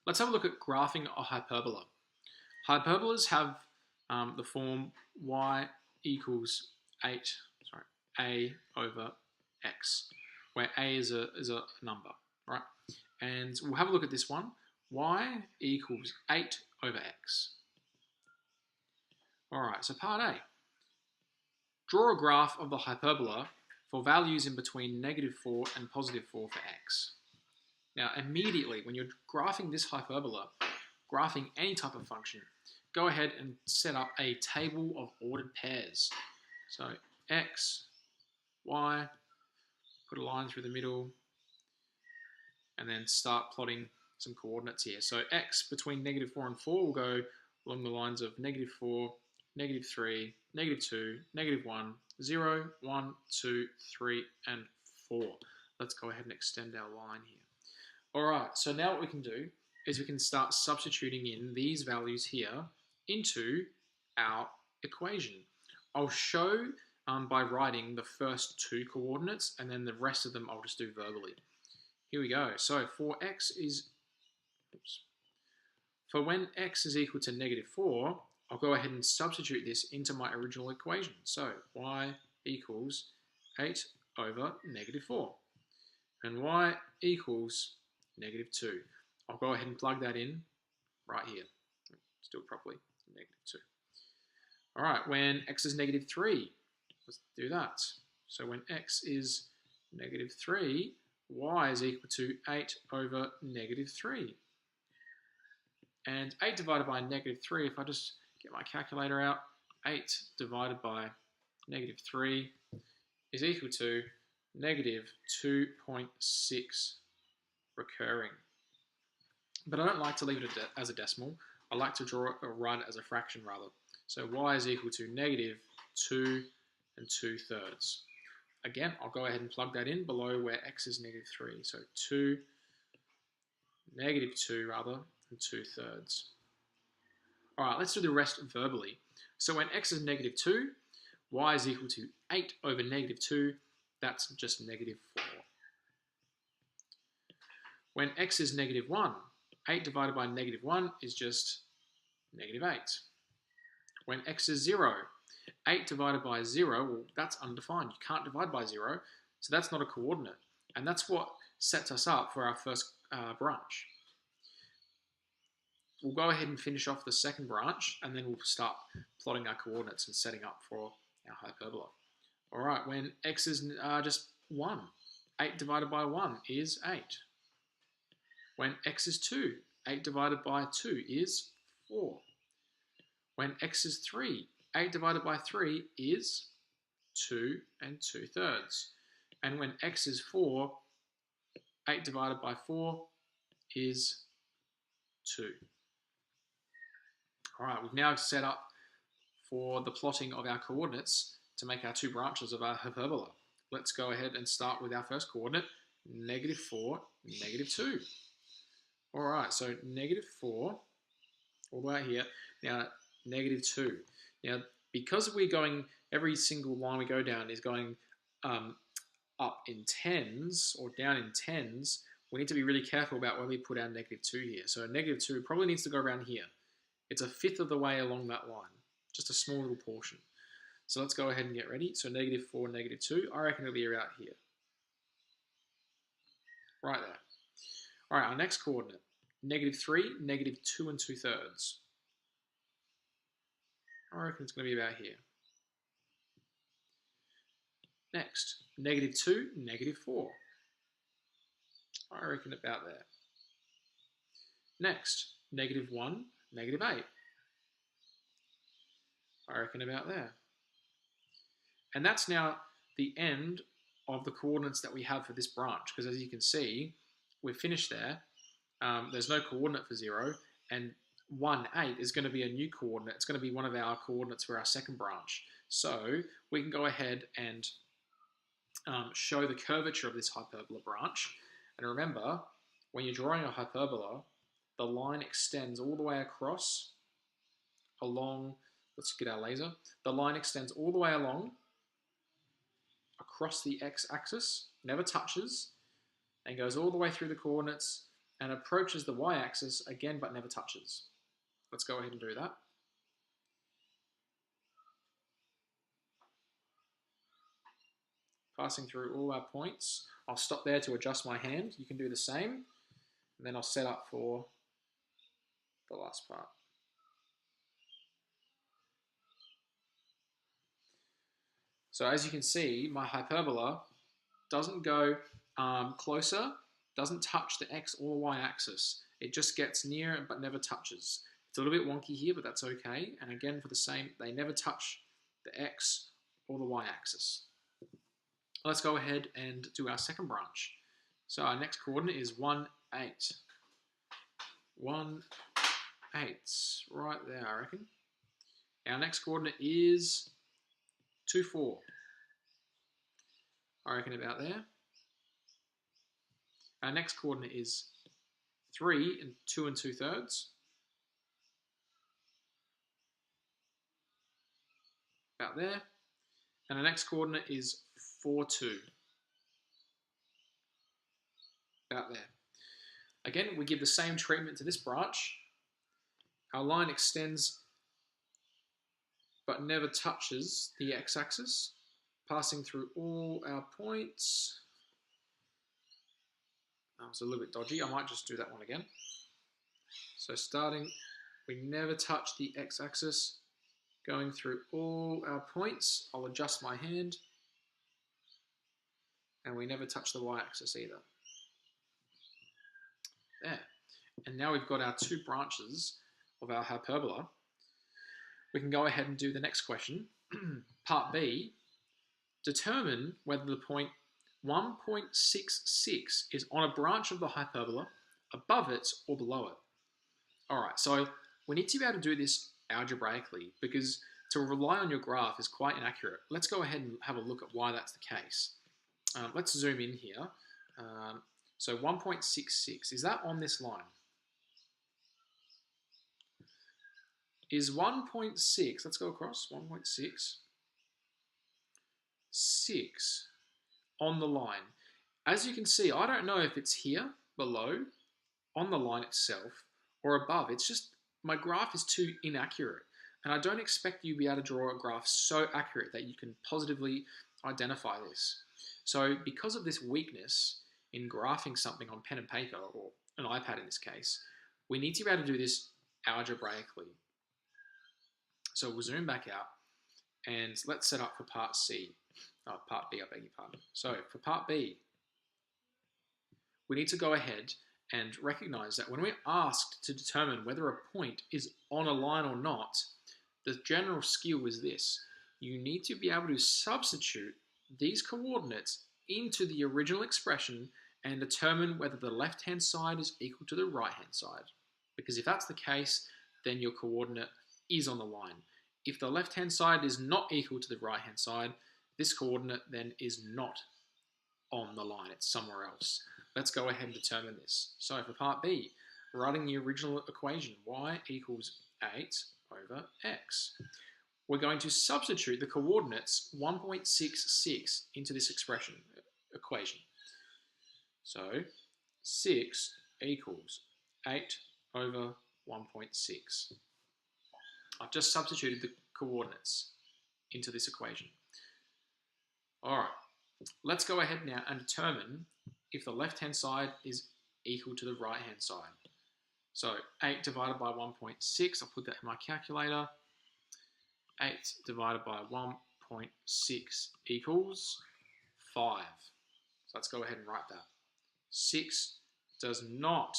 Let's have a look at graphing a hyperbola. Hyperbolas have the form y equals 8, a over x, where a is a number, right? And we'll have a look at this one. Y equals 8 over x. All right, so part A. Draw a graph of the hyperbola for values in between -4 and +4 for x. Now, immediately, when you're graphing this hyperbola, graphing any type of function, go ahead and set up a table of ordered pairs. So x, y, put a line through the middle, and then start plotting some coordinates here. So x between -4 and 4 will go along the lines of -4, -3, -2, -1, 0, 1, 2, 3, and 4. Let's go ahead and extend our line here. All right, so now what we can do is we can start substituting in these values here into our equation. I'll show by writing the first two coordinates, and then the rest of them I'll just do verbally. Here we go. So for when x is equal to -4, I'll go ahead and substitute this into my original equation. So y equals 8 over -4. And y equals -2. I'll go ahead and plug that in right here. Let's do it properly. -2. All right, when x is -3, let's do that. So when x is -3, y is equal to 8 over -3. And 8 divided by -3, if I just get my calculator out, 8 divided by -3 is equal to -2.6 recurring. But I don't like to leave it as a decimal. I like to write it as a fraction rather. So y is equal to -2 2/3. Again, I'll go ahead and plug that in below where x is -3. So -2 and 2/3. All right, let's do the rest verbally. So when x is -2, y is equal to 8 over -2. That's just -4. When x is -1, 8 divided by -1 is just -8. When x is 0, 8 divided by 0, well, that's undefined. You can't divide by 0, so that's not a coordinate. And that's what sets us up for our first branch. We'll go ahead and finish off the second branch, and then we'll start plotting our coordinates and setting up for our hyperbola. All right, when x is just 1, 8 divided by 1 is 8. When x is 2, 8 divided by 2 is 4. When x is 3, 8 divided by 3 is 2 and 2/3. And when x is 4, 8 divided by 4 is 2. All right, we've now set up for the plotting of our coordinates to make our two branches of our hyperbola. Let's go ahead and start with our first coordinate, -4, -2. All right, so -4, all the way here. Now, -2. Now, because we're going, every single line we go down is going up in tens or down in tens, we need to be really careful about where we put our -2 here. So -2 probably needs to go around here. It's 1/5 of the way along that line, just a small little portion. So let's go ahead and get ready. So -4, -2, I reckon it'll be about here. Right there. All right, our next coordinate, -3, -2 and 2/3. I reckon it's going to be about here. Next, -2, -4. I reckon about there. Next, -1, -8. I reckon about there. And that's now the end of the coordinates that we have for this branch, because as you can see, we're finished there. There's no coordinate for 0, and 1, 8 is going to be a new coordinate. It's going to be one of our coordinates for our second branch. So we can go ahead and show the curvature of this hyperbola branch. And remember, when you're drawing a hyperbola, the line extends all the way across along, let's get our laser. The line extends all the way along across the x-axis, never touches, and goes all the way through the coordinates and approaches the y-axis again but never touches. Let's go ahead and do that. Passing through all our points. I'll stop there to adjust my hand. You can do the same. And then I'll set up for the last part. So as you can see, my hyperbola doesn't go closer, doesn't touch the x or y axis. It just gets near but never touches. It's a little bit wonky here, but that's okay. And again, for the same, they never touch the x or the y axis. Let's go ahead and do our second branch. So our next coordinate is 1, 8. 1, 8, right there, I reckon. Our next coordinate is 2, 4. I reckon about there. Our next coordinate is 3 and 2 2/3. About there. And our next coordinate is 4, 2. About there. Again, we give the same treatment to this branch. Our line extends but never touches the x-axis, passing through all our points. That was a little bit dodgy. I might just do that one again. So starting, we never touch the x-axis, going through all our points. I'll adjust my hand. And we never touch the y-axis either. There. And now we've got our 2 branches of our hyperbola. We can go ahead and do the next question. Part B, determine whether the point 1.66 is on a branch of the hyperbola, above it or below it. All right, so we need to be able to do this algebraically because to rely on your graph is quite inaccurate. Let's go ahead and have a look at why that's the case. Let's zoom in here. So 1.66, is that on this line? Is 1.6, let's go across, 1.6, 6 on the line. As you can see, I don't know if it's here, below, on the line itself, or above. It's just, my graph is too inaccurate. And I don't expect you to be able to draw a graph so accurate that you can positively identify this. So because of this weakness in graphing something on pen and paper, or an iPad in this case, we need to be able to do this algebraically. So we'll zoom back out and let's set up for part C. Part B, I beg your pardon. So for part B, we need to go ahead and recognize that when we're asked to determine whether a point is on a line or not, the general skill is this. You need to be able to substitute these coordinates into the original expression and determine whether the left-hand side is equal to the right-hand side. Because if that's the case, then your coordinate is on the line. If the left-hand side is not equal to the right-hand side, this coordinate then is not on the line, it's somewhere else. Let's go ahead and determine this. So for part B, writing the original equation, y equals 8 over x. We're going to substitute the coordinates 1.66 into this equation. So 6 equals 8 over 1.6. I've just substituted the coordinates into this equation. All right, let's go ahead now and determine if the left-hand side is equal to the right-hand side. So 8 divided by 1.6, I'll put that in my calculator. 8 divided by 1.6 equals 5. So let's go ahead and write that. 6 does not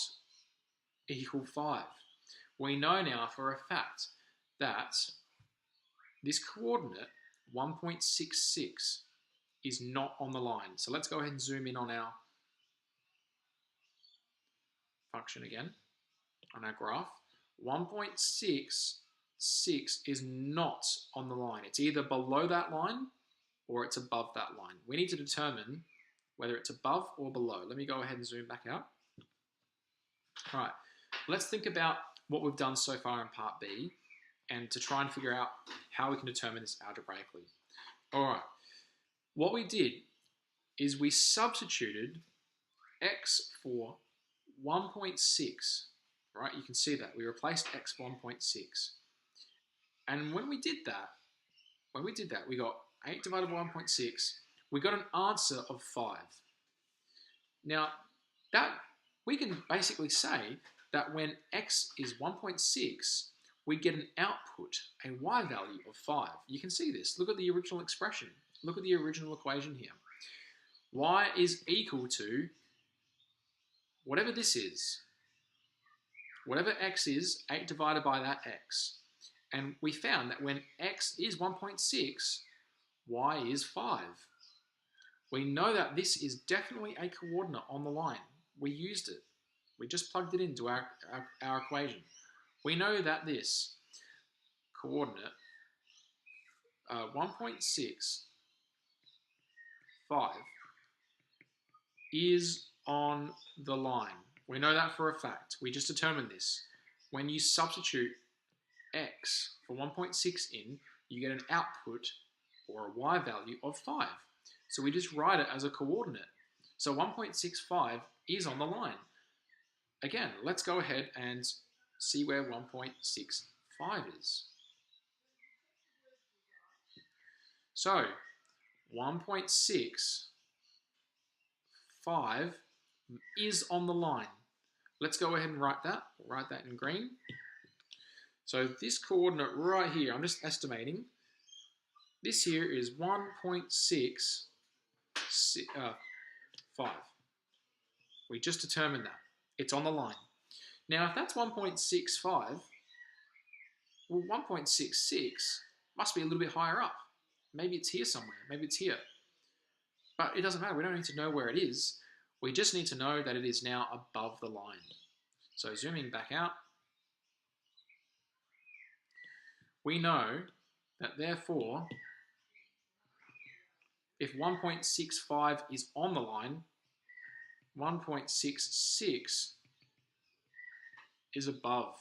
equal 5. We know now for a fact that this coordinate, 1.66, is not on the line. So let's go ahead and zoom in on our function again, on our graph. 1.66 is not on the line. It's either below that line or it's above that line. We need to determine whether it's above or below. Let me go ahead and zoom back out. All right, let's think about what we've done so far in part B and to try and figure out how we can determine this algebraically. All right, what we did is we substituted x for 1.6, right? You can see that. We replaced x 1.6. And when we did that, we got 8 divided by 1.6. We got an answer of 5. Now, that we can basically say that when x is 1.6, we get an output, a y value of 5. You can see this. Look at the original expression. Look at the original equation here. Y is equal to whatever this is. Whatever x is, 8 divided by that x. And we found that when x is 1.6, y is 5. We know that this is definitely a coordinate on the line. We used it. We just plugged it into our equation. We know that this coordinate 1.6, 5 is on the line. We know that for a fact. We just determined this. When you substitute x for 1.6 in, you get an output or a y value of 5. So we just write it as a coordinate. So 1.65 is on the line. Again, let's go ahead and see where 1.65 is. So 1.65 is on the line. Let's go ahead and write that. We'll write that in green. So this coordinate right here, I'm just estimating, this here is 1.65. We just determined that. It's on the line. Now, if that's 1.65, well, 1.66 must be a little bit higher up. Maybe it's here somewhere. Maybe it's here. But it doesn't matter. We don't need to know where it is. We just need to know that it is now above the line. So zooming back out, we know that therefore, if 1.65 is on the line, 1.66 is above